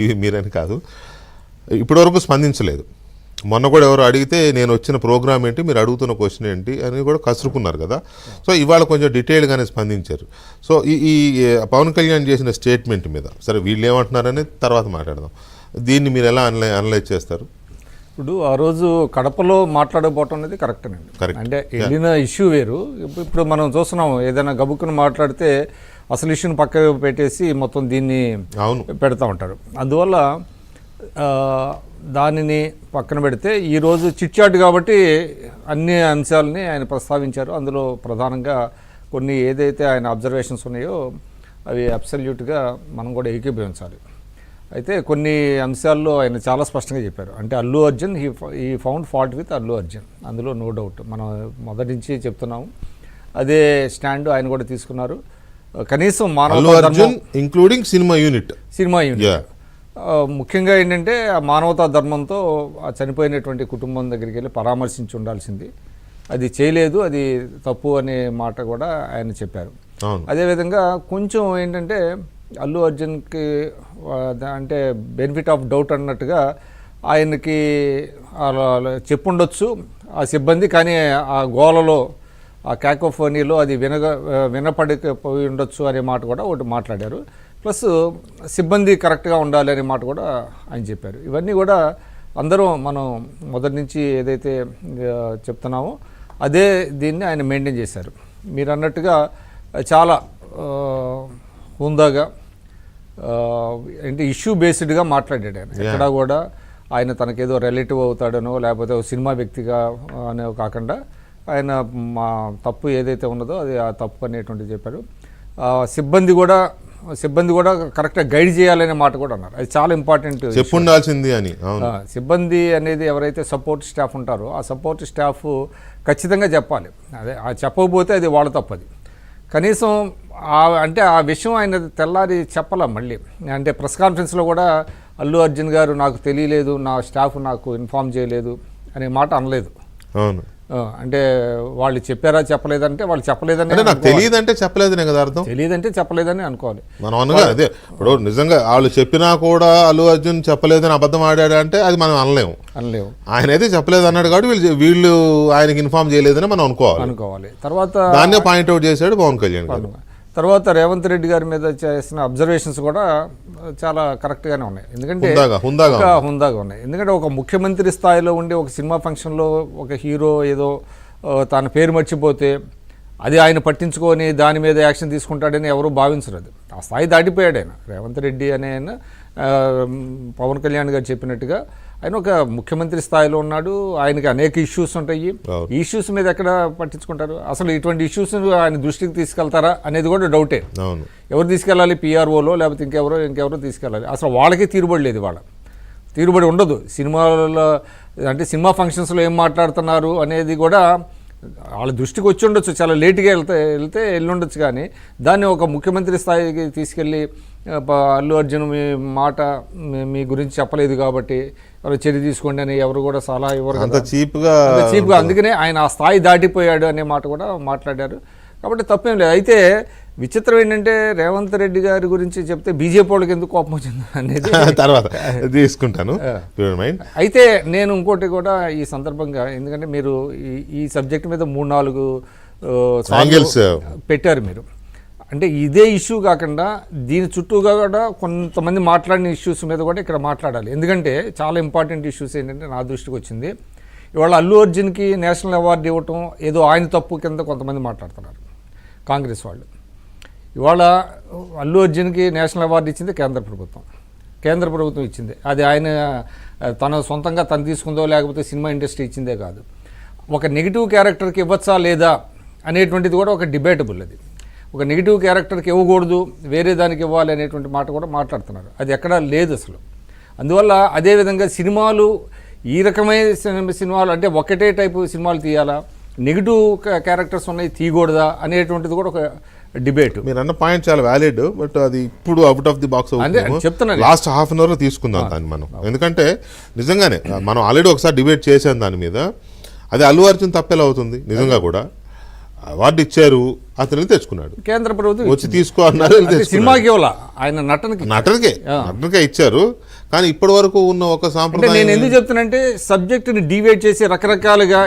ఇది మీరని కాదు, ఇప్పటివరకు స్పందించలేదు. మొన్న కూడా ఎవరు అడిగితే నేను వచ్చిన ప్రోగ్రామ్ ఏంటి, మీరు అడుగుతున్న క్వశ్చన్ ఏంటి అని కూడా కసురుకున్నారు కదా. సో ఇవాళ కొంచెం డీటెయిల్గానే స్పందించారు. సో ఈ పవన్ కళ్యాణ్ చేసిన స్టేట్మెంట్ మీద సరే వీళ్ళు ఏమంటున్నారని తర్వాత మాట్లాడదాం. దీన్ని మీరు ఎలా అనలైజ్ చేస్తారు? ఇప్పుడు ఆ రోజు కడపలో మాట్లాడకపోవటం అనేది కరెక్టేనండి. అంటే వెళ్ళిన ఇష్యూ వేరు. ఇప్పుడు మనం చూస్తున్నాం, ఏదైనా గబుక్కుని మాట్లాడితే అసలు ఇష్యూని పక్కకు పెట్టేసి మొత్తం దీన్ని పెడతా ఉంటారు. అందువల్ల దానిని పక్కన పెడితే ఈరోజు చిట్చాట్ కాబట్టి అన్ని అంశాలని ఆయన ప్రస్తావించారు. అందులో ప్రధానంగా కొన్ని ఏదైతే ఆయన అబ్జర్వేషన్స్ ఉన్నాయో అవి అబ్సల్యూట్గా మనం కూడా ఏకీభవించాలి. అయితే కొన్ని అంశాల్లో ఆయన చాలా స్పష్టంగా చెప్పారు. అంటే అల్లు అర్జున్ ఈ found fault with Allu Arjun, అందులో నో డౌట్. మనం మొదటి నుంచి చెప్తున్నాము, అదే స్టాండ్ ఆయన కూడా తీసుకున్నారు. కనీసం మానవతా ఇంక్లూడింగ్ సినిమా యూనిట్ ముఖ్యంగా ఏంటంటే ఆ మానవతా ధర్మంతో చనిపోయినటువంటి కుటుంబం దగ్గరికి వెళ్ళి పరామర్శించి ఉండాల్సింది, అది చేయలేదు, అది తప్పు అనే మాట కూడా ఆయన చెప్పారు. అదేవిధంగా కొంచెం ఏంటంటే అల్లు అర్జున్కి అంటే బెనిఫిట్ ఆఫ్ డౌట్ అన్నట్టుగా ఆయనకి చెప్పుండొచ్చు ఆ సిబ్బంది, కానీ ఆ గోలలో ఆ క్యాకోఫోనీలో అది వినపడకపోయి ఉండొచ్చు అనే మాట కూడా ఒకటి మాట్లాడారు. ప్లస్ సిబ్బంది కరెక్ట్గా ఉండాలి అనే మాట కూడా ఆయన చెప్పారు. ఇవన్నీ కూడా అందరూ మనం మొదటి నుంచి ఏదైతే చెప్తున్నామో అదే దీన్ని ఆయన మెయింటైన్ చేశారు. మీరు అన్నట్టుగా చాలా హుందాగా అంటే ఇష్యూ బేస్డ్గా మాట్లాడాడు ఆయన. ఎక్కడా కూడా ఆయన తనకేదో రిలేటివ్ అవుతాడనో లేకపోతే సినిమా వ్యక్తిగా అనే కాకుండా ఆయన మా తప్పు ఏదైతే ఉన్నదో అది ఆ తప్పు అనేటువంటిది చెప్పారు. సిబ్బంది కూడా కరెక్ట్గా గైడ్ చేయాలనే మాట కూడా అన్నారు. అది చాలా ఇంపార్టెంట్, చెప్పుండాల్సింది అని. సిబ్బంది అనేది ఎవరైతే సపోర్ట్ స్టాఫ్ ఉంటారో ఆ సపోర్ట్ స్టాఫ్ ఖచ్చితంగా చెప్పాలి. అదే చెప్పకపోతే అది వాళ్ళ తప్పది. కనీసం అంటే ఆ విషయం ఆయన తెల్లారి చెప్పాల. మళ్ళీ అంటే ప్రెస్ కాన్ఫరెన్స్లో కూడా అల్లు అర్జున్ గారు నాకు తెలియలేదు, నా స్టాఫ్ నాకు ఇన్ఫార్మ్ చేయలేదు అనే మాట అనలేదు. అవును, అంటే వాళ్ళు చెప్పారా చెప్పలేదంటే వాళ్ళు చెప్పలేదని, నాకు తెలియదంటే చెప్పలేదనే కదా అర్థం. తెలియదంటే చెప్పలేదని అనుకోవాలి మనం అనగా. అదే ఇప్పుడు నిజంగా వాళ్ళు చెప్పినా కూడా అల్లు అర్జున్ చెప్పలేదని అబద్ధం ఆడాడు అంటే అది మనం అనలేము. ఆయన అయితే చెప్పలేదు అన్నాడు కాబట్టి వీళ్ళు ఆయనకి ఇన్ఫార్మ్ చేయలేదని మనం అనుకోవాలి. తర్వాత దాన్నే పాయింట్అవుట్ చేశాడు పవన్ కళ్యాణ్ గారు. తర్వాత రేవంత్ రెడ్డి గారి మీద చేసిన అబ్జర్వేషన్స్ కూడా చాలా కరెక్ట్గానే ఉన్నాయి. ఎందుకంటే హుందాగా ఉన్నాయి. ఎందుకంటే ఒక ముఖ్యమంత్రి స్థాయిలో ఉండి ఒక సినిమా ఫంక్షన్లో ఒక హీరో ఏదో తన పేరు మర్చిపోతే అది ఆయన పట్టించుకొని దాని మీద యాక్షన్ తీసుకుంటాడని ఎవరూ భావించరు. అది ఆ స్థాయి దాటిపోయాడు ఆయన. రేవంత్ రెడ్డి అనే ఆయన పవన్ కళ్యాణ్ గారు చెప్పినట్టుగా ఆయన ఒక ముఖ్యమంత్రి స్థాయిలో ఉన్నాడు. ఆయనకి అనేక ఇష్యూస్ ఉంటాయి. ఈ ఇష్యూస్ మీద ఎక్కడ పట్టించుకుంటారు? అసలు ఇటువంటి ఇష్యూస్ ఆయన దృష్టికి తీసుకెళ్తారా అనేది కూడా డౌటే. ఎవరు తీసుకెళ్ళాలి? పిఆర్ఓలో లేకపోతే ఇంకెవరో తీసుకెళ్ళాలి. అసలు వాళ్ళకే తీరుబడి లేదు. తీరుబడి ఉండదు సినిమాలలో. అంటే సినిమా ఫంక్షన్స్లో ఏం మాట్లాడుతున్నారు అనేది కూడా వాళ్ళ దృష్టికి వచ్చి ఉండొచ్చు, చాలా లేట్గా వెళ్తే వెళ్ళుండొచ్చు. కానీ దాన్ని ఒక ముఖ్యమంత్రి స్థాయికి తీసుకెళ్ళి అల్లు అర్జున్ మీ మాట మీ గురించి చెప్పలేదు కాబట్టి ఎవరు చర్య తీసుకోండి అని ఎవరు కూడా సలహా ఇవ్వరు. చీప్గా అందుకనే ఆయన ఆ స్థాయి దాటిపోయాడు అనే మాట కూడా మాట్లాడారు. కాబట్టి తప్పేం లేదు. అయితే విచిత్రం ఏంటంటే రేవంత్ రెడ్డి గారి గురించి చెప్తే బీజేపీ వాళ్ళకి ఎందుకు కోపం వచ్చింది అనేది తర్వాత తీసుకుంటాను. అయితే నేను ఇంకోటి కూడా ఈ సందర్భంగా, ఎందుకంటే మీరు ఈ సబ్జెక్ట్ మీద 3-4 పెట్టారు మీరు. అంటే ఇదే ఇష్యూ కాకుండా దీని చుట్టూగా కూడా కొంతమంది మాట్లాడిన ఇష్యూస్ మీద కూడా ఇక్కడ మాట్లాడాలి. ఎందుకంటే చాలా ఇంపార్టెంట్ ఇష్యూస్ ఏంటంటే నా దృష్టికి వచ్చింది, ఇవాళ అల్లు అర్జున్కి నేషనల్ అవార్డు ఇవ్వటం ఏదో ఆయన తప్పు కింద కొంతమంది మాట్లాడుతున్నారు కాంగ్రెస్ వాళ్ళు. ఇవాళ అల్లు అర్జున్కి నేషనల్ అవార్డు ఇచ్చింది కేంద్ర ప్రభుత్వం ఇచ్చింది. అది ఆయన తన సొంతంగా తను తీసుకుందో లేకపోతే సినిమా ఇండస్ట్రీ ఇచ్చిందే కాదు. ఒక నెగిటివ్ క్యారెక్టర్కి ఇవ్వచ్చా లేదా అనేటువంటిది కూడా ఒక డిబేటబుల్. అది ఒక నెగిటివ్ క్యారెక్టర్కి ఇవ్వకూడదు, వేరే దానికి ఇవ్వాలి అనేటువంటి మాట కూడా మాట్లాడుతున్నారు. అది ఎక్కడా లేదు అసలు. అందువల్ల అదేవిధంగా సినిమాలు ఈ రకమైన సినిమాలు అంటే ఒకటే టైపు సినిమాలు తీయాలా, నెగిటివ్ క్యారెక్టర్స్ ఉన్నాయి తీయకూడదా అనేటువంటిది కూడా ఒక డిబేట్. మీరు అన్న పాయింట్ చాలా వ్యాలిడ్. బట్ అది ఇప్పుడు అవుట్ ఆఫ్ ది బాక్స్ చెప్తున్నాను. లాస్ట్ హాఫ్ అన్ అవర్లో తీసుకుందాం దాన్ని మనం. ఎందుకంటే నిజంగానే మనం ఆల్రెడీ ఒకసారి డిబేట్ చేసాం దాని మీద. అది అల్లు అర్జున్ తప్పెలా అవుతుంది? నిజంగా కూడా అవార్డు ఇచ్చారు, అతను తెచ్చుకున్నాడు, కేంద్ర ప్రభుత్వం వచ్చి తీసుకో అన్నారు, సినిమాకి ఆయన నటనకే ఇచ్చారు. కానీ ఇప్పటి వరకు ఉన్న ఒక అంటే సాంప్రదాయం నేను ఎందుకు చెప్తున్నానంటే సబ్జెక్టుని డివైడ్ చేసి రకరకాలుగా